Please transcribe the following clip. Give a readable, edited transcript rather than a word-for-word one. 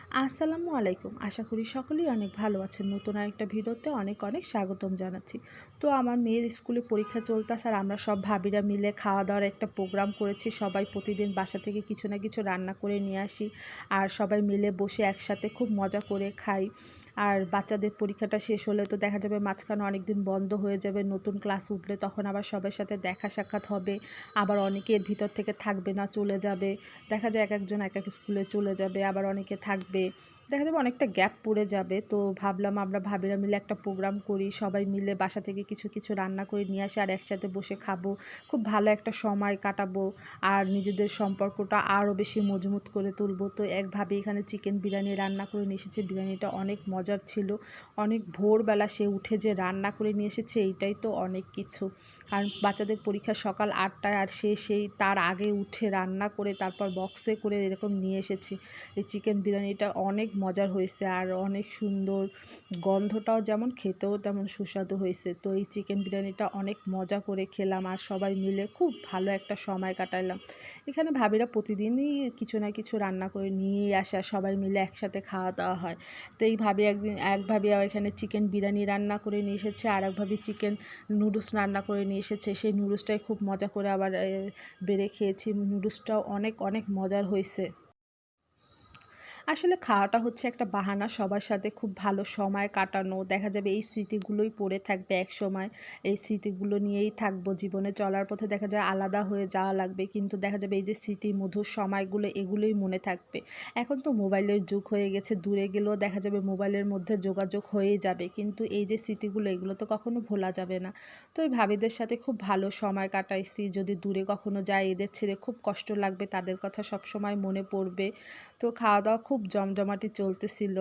আসসালামু আলাইকুম। আশা করি সকলেই অনেক ভালো আছেন। নতুন আরেকটা ভিডিওতে অনেক অনেক স্বাগতম জানাচ্ছি। তো আমার মেয়ের স্কুলে পরীক্ষা চলতেছে আর আমরা সব ভাবিরা মিলে খাওয়া-দাওয়ার একটা প্রোগ্রাম করেছি। সবাই প্রতিদিন বাসা থেকে কিছু না কিছু রান্না করে নিয়ে আসি। আর সবাই মিলে বসে একসাথে খুব মজা করে খাই। আর বাচ্চাদের পরীক্ষাটা শেষ হলে তো দেখা যাবে মাঝখানে অনেকদিন বন্ধ হয়ে যাবে। নতুন ক্লাস উঠলে তখন আবার সবার সাথে দেখা সাক্ষাৎ হবে। আবার অনেকে এর ভিতর থেকে থাকবে না, চলে যাবে। দেখা যায় একেকজন এক এক স্কুলে চলে যাবে, আবার অনেকে থাকবে। দেখা যাবে অনেকটা গ্যাপ পড়ে যাবে। তো ভাবলাম আমরা ভাবিরা মিলে একটা প্রোগ্রাম করি। সবাই মিলে বাসা থেকে কিছু কিছু রান্না করে নিয়ে আসি আর একসাথে বসে খাবো। খুব ভালো একটা সময় কাটাবো আর নিজেদের সম্পর্কটা আরও বেশি মজবুত করে তুলবো। তো একভাবে এখানে চিকেন বিরিয়ানি রান্না করে নিয়ে এসেছে। বিরিয়ানিটা অনেক মজার ছিল। অনেক ভোরবেলা সে উঠে যে রান্না করে নিয়ে এসেছে এইটাই তো অনেক কিছু। কারণ বাচ্চাদের পরীক্ষা সকাল ৮টায় আর সে সেই তার আগে উঠে রান্না করে তারপর বক্সে করে এরকম নিয়ে এসেছে। এই চিকেন বিরিয়ানিটা অনেক মজার হয়েছে আর অনেক সুন্দর, গন্ধটাও যেমন খেতেও তেমন সুস্বাদু হয়েছে। তো এই চিকেন বিরিয়ানিটা অনেক মজা করে খেলাম আর সবাই মিলে খুব ভালো একটা সময় কাটালাম। এখানে ভাবিরা প্রতিদিনই কিছু না কিছু রান্না করে নিয়েই আসে আর সবাই মিলে একসাথে খাওয়া দাওয়া হয়। তো এই ভাবি এক ভাবি এখানে চিকেন বিরিয়ানি রান্না করে নিয়ে এসেছে আর এক ভাবি চিকেন নুডলস রান্না করে নিয়ে এসেছে। সেই নুডলসটাই খুব মজা করে আবার বেড়ে খেয়েছি। নুডলসটাও অনেক অনেক মজার হয়েছে। আসলে খাওয়াটা হচ্ছে একটা বাহানা সবার সাথে খুব ভালো সময় কাটানো। দেখা যাবে এই স্মৃতিগুলোই পড়ে থাকবে একসময়। এই স্মৃতিগুলো নিয়েই থাকবো। জীবনে চলার পথে দেখা যায় আলাদা হয়ে যাওয়া লাগবে। কিন্তু দেখা যাবে এই যে স্মৃতি মধুর সময়গুলো এগুলোই মনে থাকবে। এখন তো মোবাইলের যুগ হয়ে গেছে। দূরে গেলেও দেখা যাবে মোবাইলের মধ্যে যোগাযোগ হয়েই যাবে। কিন্তু এই যে স্মৃতিগুলো এগুলো তো কখনো ভোলা যাবে না। তো এই ভাবিদের সাথে খুব ভালো সময় কাটাইছি। যদি দূরে কখনো যাই এদের ছেড়ে খুব কষ্ট লাগবে। তাদের কথা সবসময় মনে পড়বে। তো খাওয়া-দাওয়া খুব জমজমাটি চলতেছিল।